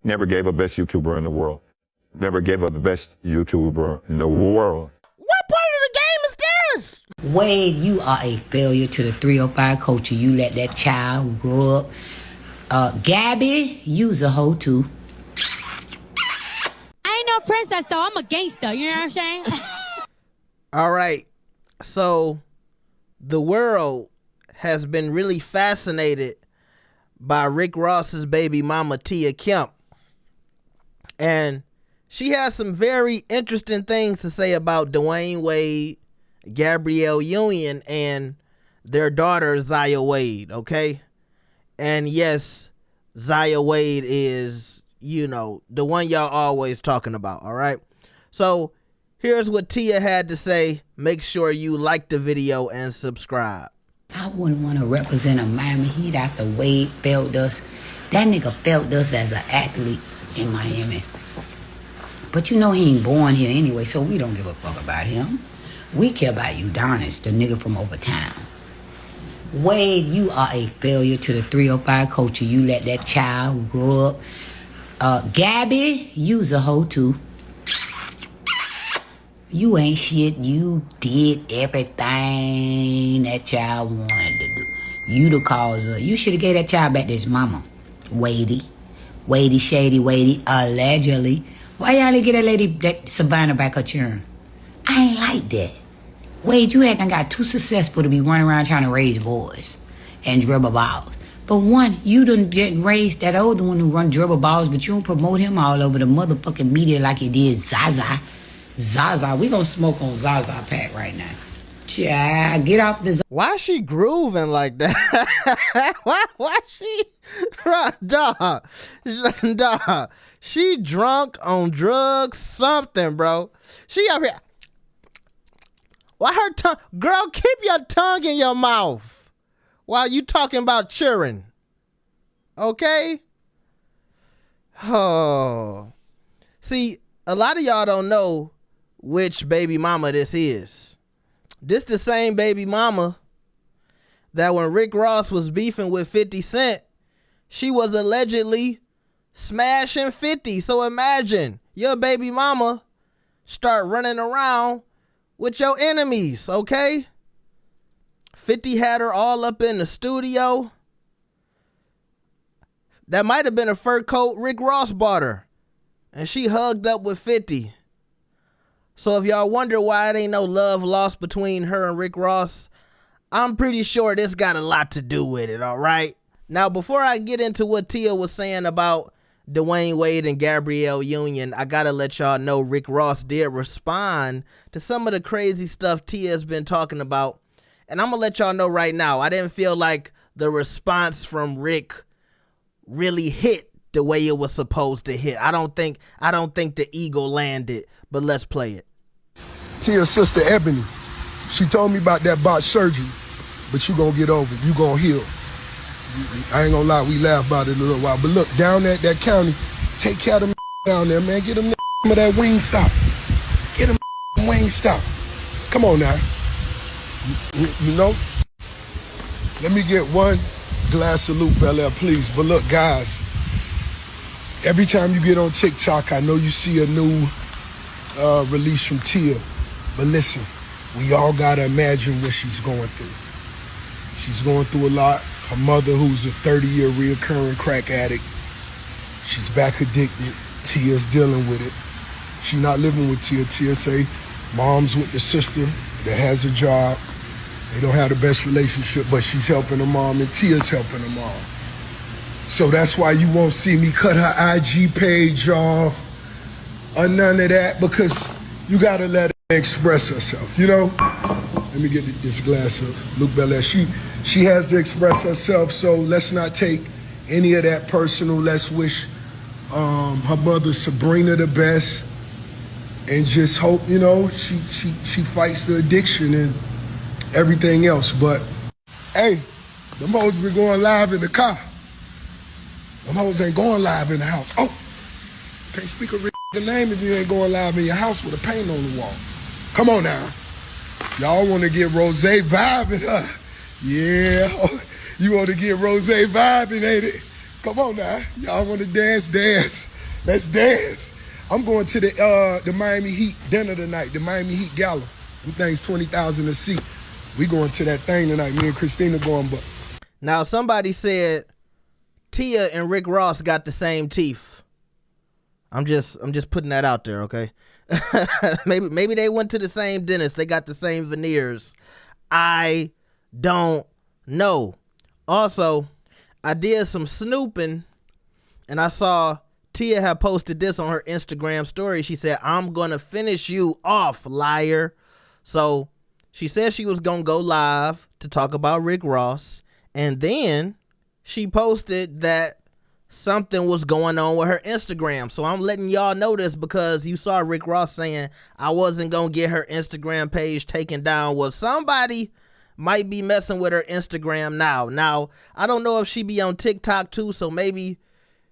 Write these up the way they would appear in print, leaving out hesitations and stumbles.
Never gave up best YouTuber in the world. Never gave up the best YouTuber in the world. What part of the game is this? Wade, you are a failure to the 305 culture. You let that child grow up. Gabby, you's a hoe too. I ain't no princess though. I'm a gangster. You know what I'm saying? All right. So the world has been really fascinated by Rick Ross's baby mama, Tia Kemp. And she has some very interesting things to say about Dwayne Wade, Gabrielle Union, and their daughter, Zaya Wade, okay? And yes, Zaya Wade is, you know, the one y'all always talking about, all right? So here's what Tia had to say. Make sure you like the video and subscribe. I wouldn't want to represent a Miami Heat after Wade failed us. That nigga failed us as an athlete in Miami. But you know he ain't born here anyway, so we don't give a fuck about him. We care about Udonis, the nigga from over town. Wade, you are a failure to the 305 culture. You let that child grow up. Gabby, you's a hoe too. You ain't shit. You did everything that child wanted to do. You the cause of. You should have gave that child back to his mama. Wadey, shady, allegedly. Why y'all didn't get that lady, that Savannah, back her churn? I ain't like that. Wade, you hadn't got too successful to be running around trying to raise boys and dribble balls. But one, you done get raised that older one who run dribble balls, but you don't promote him all over the motherfucking media like you did Zaza. We gonna smoke on Zaza pack right now. Yeah, get off the. Why is she grooving like that? Why she? Dog. She drunk on drugs, something, bro. She up here. Why her tongue? Girl, keep your tongue in your mouth while you talking about children. Okay? Oh. See, a lot of y'all don't know which baby mama this is. This the same baby mama that when Rick Ross was beefing with 50 Cent, she was allegedly smashing 50. So imagine your baby mama start running around with your enemies, okay? 50 had her all up in the studio. That might have been a fur coat Rick Ross bought her. And she hugged up with 50. So if y'all wonder why it ain't no love lost between her and Rick Ross, I'm pretty sure this got a lot to do with it, all right? Now, before I get into what Tia was saying about Dwayne Wade and Gabrielle Union, I gotta let y'all know Rick Ross did respond to some of the crazy stuff Tia has been talking about. And I'm gonna let y'all know right now, I didn't feel like the response from Rick really hit the way it was supposed to hit. I don't think the ego landed, but let's play it. Tia's sister Ebony, she told me about that botched surgery, but you gonna get over it. You gonna heal. I ain't gonna lie, we laugh about it a little while. But look, down at that county, take care of them down there, man. Get them of that wing stop. Get them wing stop. Come on now. You know? Let me get one glass of Luke Bel Air, please. But look, guys, every time you get on TikTok, I know you see a new release from Tia. But listen, we all gotta imagine what she's going through. She's going through a lot. Her mother, who's a 30-year reoccurring crack addict, she's back addicted. Tia's dealing with it. She's not living with Tia. Tia say mom's with the sister that has a job. They don't have the best relationship, but she's helping her mom and Tia's helping her mom. So that's why you won't see me cut her IG page off or none of that, because you gotta let her express herself, you know? Let me get this glass of Luke Bel Air. She has to express herself, so let's not take any of that personal. Let's wish her mother Sabrina the best, and just hope, you know, she fights the addiction and everything else. But hey, them hoes been going live in the car. Them hoes ain't going live in the house. Oh, can't speak a name if you ain't going live in your house with a paint on the wall. Come on now. Y'all want to get Rose vibing, huh? Yeah, you want to get Rose vibing, ain't it? Come on now. Y'all want to dance. Let's dance. I'm going to the Miami Heat dinner tonight, the Miami Heat Gala. Them things 20,000 a seat. We going to that thing tonight. Me and Christina going, but. Now, somebody said Tia and Rick Ross got the same teeth. I'm just putting that out there, okay? maybe they went to the same dentist. They got the same veneers. I don't know. Also, I did some snooping, and I saw Tia had posted this on her Instagram story. She said, "I'm gonna finish you off, liar." So she said she was gonna go live to talk about Rick Ross, and then she posted that something was going on with her Instagram. So I'm letting y'all know this because you saw Rick Ross saying I wasn't gonna get her Instagram page taken down. Well, somebody might be messing with her Instagram now. Now, I don't know if she be on TikTok too, so maybe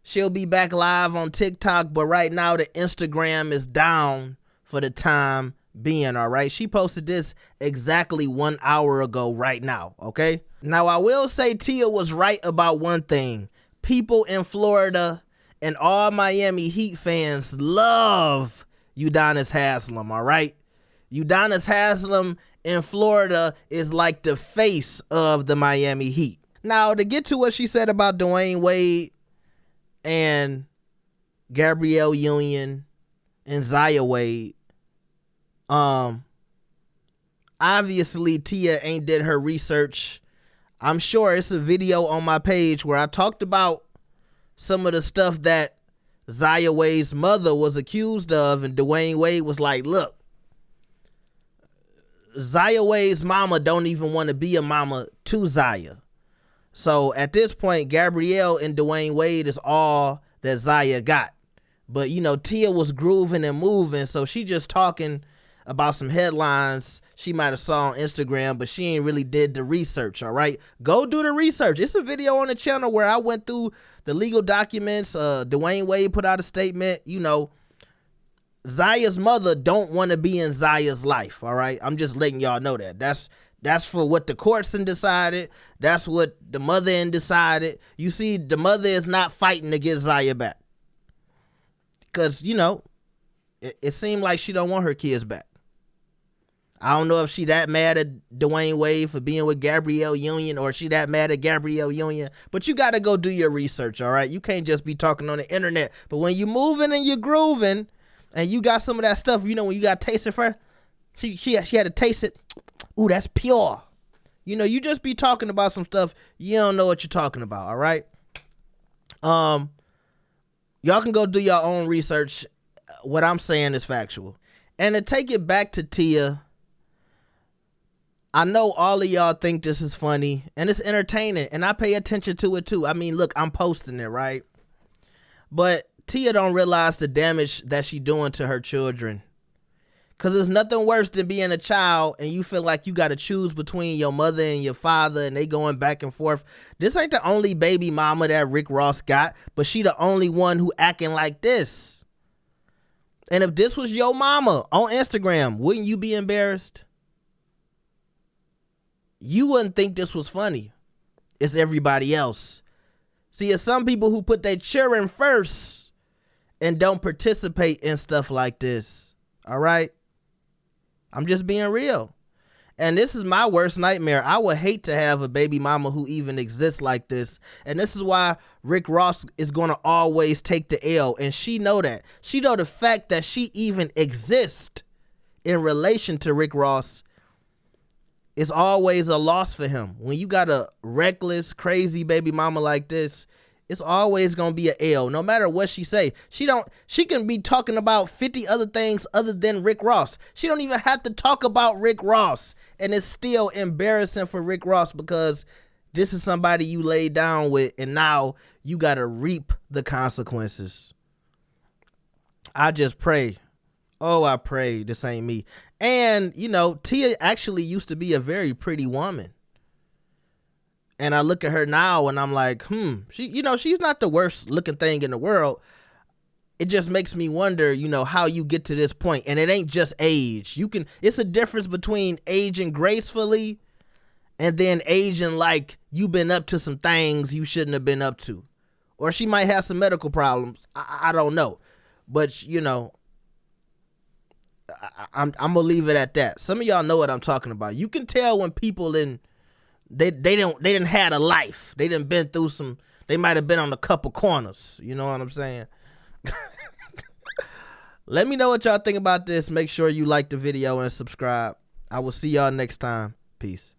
she'll be back live on TikTok, but right now the Instagram is down for the time being, all right? She posted this exactly 1 hour ago right now, okay? Now, I will say Tia was right about one thing. People in Florida and all Miami Heat fans love Udonis Haslem, all right? Udonis Haslem in Florida is like the face of the Miami Heat. Now, to get to what she said about Dwayne Wade and Gabrielle Union and Zaya Wade, obviously Tia ain't did her research. I'm sure it's a video on my page where I talked about some of the stuff that Zaya Wade's mother was accused of, and Dwayne Wade was like, look, Zaya Wade's mama don't even want to be a mama to Zaya. So at this point, Gabrielle and Dwayne Wade is all that Zaya got. But, you know, Tia was grooving and moving, so she just talking about some headlines she might have saw on Instagram, but she ain't really did the research, all right? Go do the research. It's a video on the channel where I went through the legal documents. Dwayne Wade put out a statement. You know, Zaya's mother don't want to be in Zaya's life, all right? I'm just letting y'all know that. That's for what the courts done decided. That's what the mother done decided. You see, the mother is not fighting to get Zaya back. Because, you know, it seemed like she don't want her kids back. I don't know if she that mad at Dwayne Wade for being with Gabrielle Union, or she that mad at Gabrielle Union. But you got to go do your research, all right? You can't just be talking on the internet. But when you moving and you grooving, and you got some of that stuff, you know, when you got to taste it first, she had to taste it. Ooh, that's pure. You know, you just be talking about some stuff you don't know what you're talking about, all right? Y'all can go do your own research. What I'm saying is factual. And to take it back to Tia, I know all of y'all think this is funny and it's entertaining, and I pay attention to it too. I mean, look, I'm posting it, right? But Tia don't realize the damage that she doing to her children. Because there's nothing worse than being a child and you feel like you got to choose between your mother and your father, and they going back and forth. This ain't the only baby mama that Rick Ross got, but she the only one who acting like this. And if this was your mama on Instagram, wouldn't you be embarrassed? You wouldn't think this was funny. It's everybody else. See, it's some people who put their children first and don't participate in stuff like this. All right? I'm just being real. And this is my worst nightmare. I would hate to have a baby mama who even exists like this. And this is why Rick Ross is going to always take the L. And she know that. She know the fact that she even exists in relation to Rick Ross is always a loss for him. When you got a reckless, crazy baby mama like this, it's always gonna be an L, no matter what she say. She can be talking about 50 other things other than Rick Ross. She don't even have to talk about Rick Ross, and it's still embarrassing for Rick Ross because this is somebody you laid down with, and now you gotta reap the consequences. I just pray. Oh, I pray this ain't me. And, you know, Tia actually used to be a very pretty woman. And I look at her now and I'm like, she's not the worst looking thing in the world. It just makes me wonder, you know, how you get to this point. And it ain't just age. It's a difference between aging gracefully and then aging like you've been up to some things you shouldn't have been up to. Or she might have some medical problems. I don't know. But, you know, I'm going to leave it at that. Some of y'all know what I'm talking about. You can tell when people they didn't had a life. They didn't been through some, they might have been on a couple corners. You know what I'm saying? Let me know what y'all think about this. Make sure you like the video and subscribe. I will see y'all next time. Peace.